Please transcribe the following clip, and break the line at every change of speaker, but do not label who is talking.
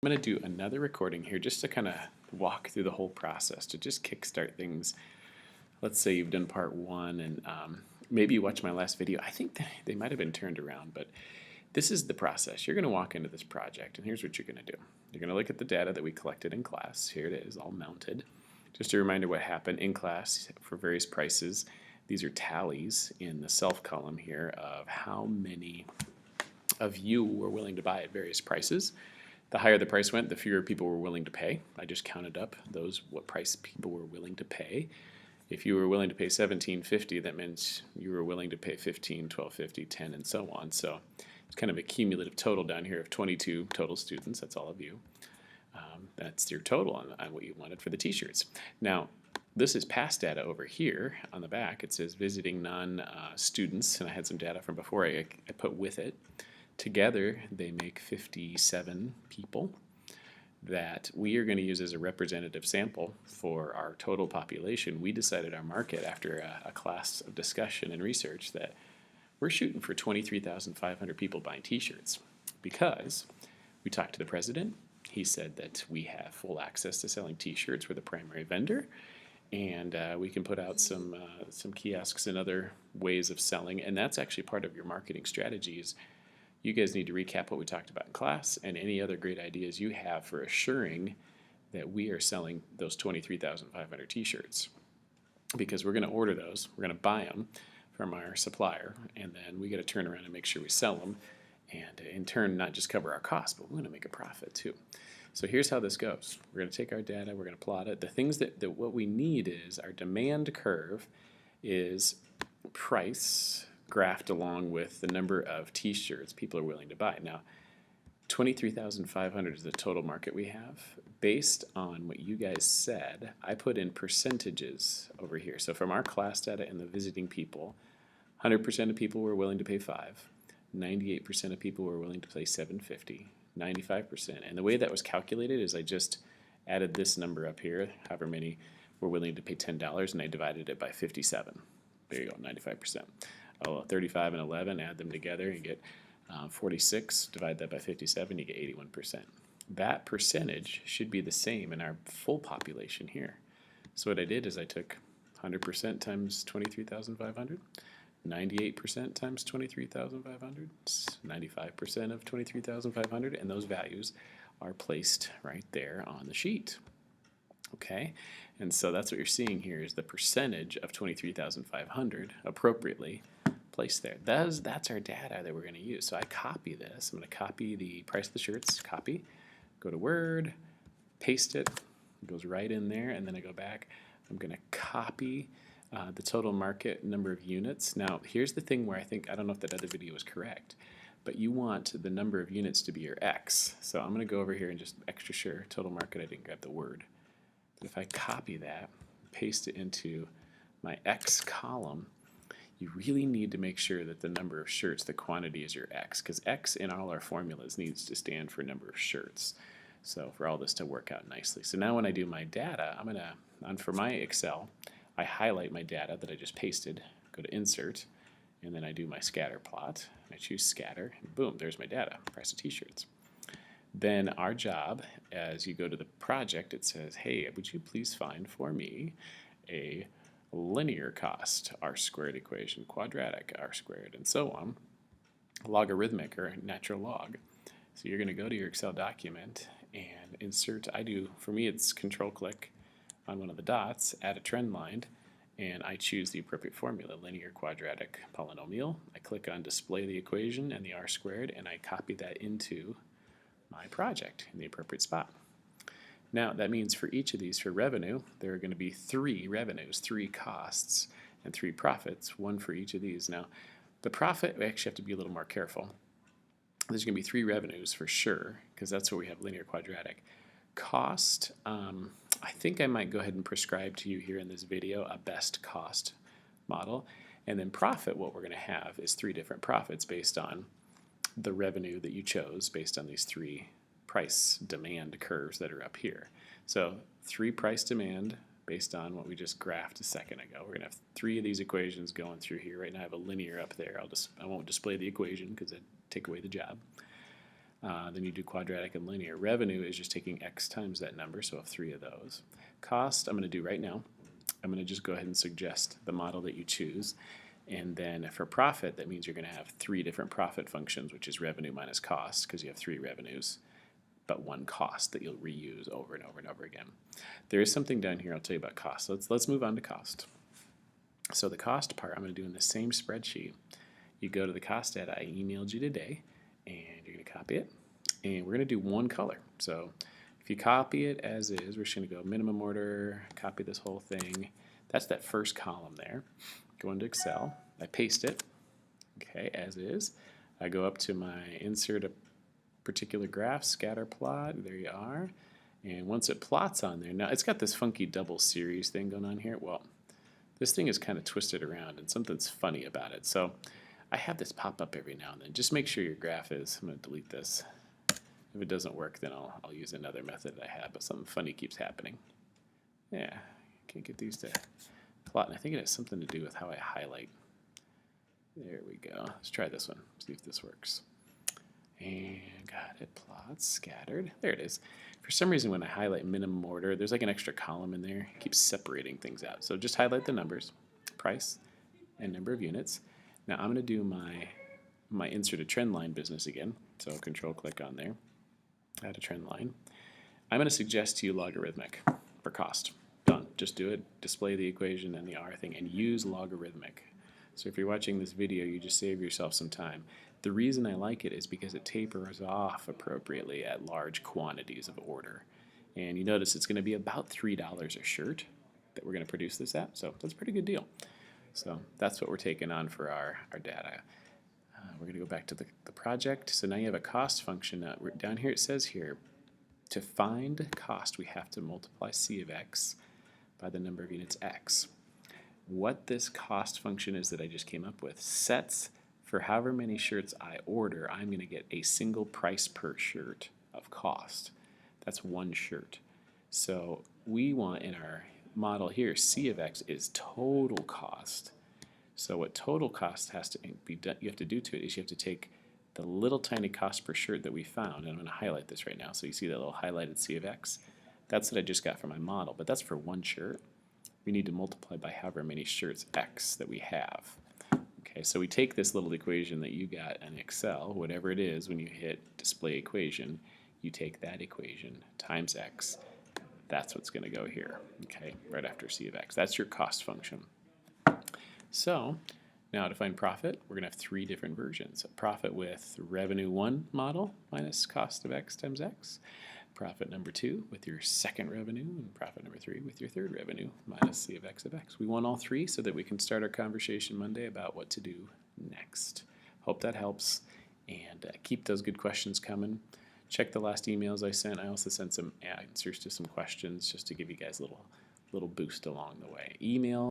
I'm going to do another recording here just to kind of walk through the whole process, to just kickstart things. Let's say you've done part one and maybe you watched my last video. I think they might have been turned around, but this is the process. You're going to walk into this project, and here's what you're going to do. You're going to look at the data that we collected in class. Here it is, all mounted. Just a reminder what happened in class for various prices. These are tallies in the self column here of how many of you were willing to buy at various prices. The higher the price went, the fewer people were willing to pay. I just counted up what price people were willing to pay. If you were willing to pay $17.50, that meant you were willing to pay $15, $12.50, $10, and so on. So it's kind of a cumulative total down here of 22 total students. That's all of you. That's your total on what you wanted for the t-shirts. Now, this is past data over here on the back. It says visiting non-students, and I had some data from before I put with it. Together, they make 57 people that we are going to use as a representative sample for our total population. We decided our market after a class of discussion and research that we're shooting for 23,500 people buying t-shirts because we talked to the president. He said that we have full access to selling t-shirts. We're the primary vendor, and we can put out some kiosks and other ways of selling, and that's actually part of your marketing strategies. You guys need to recap what we talked about in class and any other great ideas you have for assuring that we are selling those 23,500 t-shirts, because we're going to order those, we're going to buy them from our supplier, and then we got to turn around and make sure we sell them, and in turn not just cover our costs, but we're going to make a profit too. So here's how this goes. We're going to take our data, we're going to plot it. The things that what we need is our demand curve is price graphed along with the number of t-shirts people are willing to buy. Now, 23,500 is the total market we have. Based on what you guys said, I put in percentages over here. So from our class data and the visiting people, 100% of people were willing to pay $5, 98% of people were willing to pay $7.50, 95%. And the way that was calculated is I just added this number up here, however many were willing to pay $10, and I divided it by 57. There you go, 95%. 35 and 11, add them together, you get 46, divide that by 57, you get 81%. That percentage should be the same in our full population here. So what I did is I took 100% times 23,500, 98% times 23,500, 95% of 23,500, and those values are placed right there on the sheet. Okay, and so that's what you're seeing here is the percentage of 23,500 appropriately placed there. That's our data that we're going to use. So I copy this. I'm going to copy the price of the shirts, copy, go to Word, paste it, it goes right in there, and then I go back. I'm going to copy the total market number of units. Now, here's the thing where I don't know if that other video was correct, but you want the number of units to be your X. So I'm going to go over here and just extra sure, total market, I didn't grab the word. If I copy that, paste it into my X column, you really need to make sure that the number of shirts, the quantity is your X, because X in all our formulas needs to stand for number of shirts. So for all this to work out nicely. So now when I do my data, for my Excel, I highlight my data that I just pasted, go to Insert, and then I do my scatter plot. I choose Scatter, and boom, there's my data, price of t-shirts. Then our job, as you go to the project, it says, hey, would you please find for me a linear cost, R squared equation, quadratic, R squared, and so on, logarithmic or natural log. So you're going to go to your Excel document and insert, for me it's control click on one of the dots, add a trend line, and I choose the appropriate formula, linear quadratic polynomial. I click on display the equation and the R squared, and I copy that into my project in the appropriate spot. Now that means for each of these, for revenue, there are going to be 3 revenues, 3 costs, and 3 profits, one for each of these. Now the profit, we actually have to be a little more careful. There's going to be 3 revenues for sure, because that's where we have linear quadratic. Cost, I think I might go ahead and prescribe to you here in this video a best cost model. And then profit, what we're going to have is 3 different profits based on the revenue that you chose based on these 3 price demand curves that are up here. So 3 price demand based on what we just graphed a second ago. We're going to have 3 of these equations going through here. Right now I have a linear up there. I won't display the equation because it'd take away the job. Then you do quadratic and linear. Revenue is just taking x times that number, so I have 3 of those. Cost, I'm going to do right now. I'm going to just go ahead and suggest the model that you choose. And then for profit, that means you're going to have 3 different profit functions, which is revenue minus cost, because you have 3 revenues, but 1 cost that you'll reuse over and over and over again. There is something down here I'll tell you about cost. Let's move on to cost. So the cost part I'm going to do in the same spreadsheet. You go to the cost data I emailed you today, and you're going to copy it. And we're going to do 1 color. So if you copy it as is, we're just going to go minimum order, copy this whole thing. That's that first column there. Go into Excel. I paste it, okay, as is. I go up to my insert a particular graph, scatter plot. There you are. And once it plots on there, now it's got this funky double series thing going on here. Well, this thing is kind of twisted around, and something's funny about it. So I have this pop up every now and then. Just make sure your graph is, I'm going to delete this. If it doesn't work, then I'll use another method that I have, but something funny keeps happening. Yeah, can't get these to plot, and I think it has something to do with how I highlight. There we go. Let's try this one, see if this works. And got it, plots, scattered. There it is. For some reason, when I highlight minimum order, there's like an extra column in there. It keeps separating things out. So just highlight the numbers, price, and number of units. Now I'm going to do my insert a trend line business again. So control click on there, add a trend line. I'm going to suggest to you logarithmic for cost. Done. Just do it, display the equation and the R thing, and use logarithmic. So if you're watching this video, you just save yourself some time. The reason I like it is because it tapers off appropriately at large quantities of order. And you notice it's going to be about $3 a shirt that we're going to produce this at. So that's a pretty good deal. So that's what we're taking on for our data. We're going to go back to the project. So now you have a cost function. Down here it says here, to find cost, we have to multiply C of x by the number of units x. What this cost function is that I just came up with sets for however many shirts I order, I'm going to get a single price per shirt of cost. That's 1 shirt. So we want in our model here, C of x is total cost. So what total cost has to be done, you have to do to it is you have to take the little tiny cost per shirt that we found, and I'm going to highlight this right now. So you see that little highlighted C of x? That's what I just got from my model, but that's for 1 shirt. We need to multiply by however many shirts x that we have. Okay, so we take this little equation that you got in Excel, whatever it is, when you hit display equation, you take that equation times x. That's what's going to go here, okay, right after C of x. That's your cost function. So now to find profit, we're going to have 3 different versions. Profit with revenue 1 model minus cost of x times x. Profit number 2 with your second revenue, and profit number 3 with your third revenue minus C of x. We want all 3 so that we can start our conversation Monday about what to do next. Hope that helps, and keep those good questions coming. Check the last emails I sent. I also sent some answers to some questions just to give you guys a little boost along the way. Email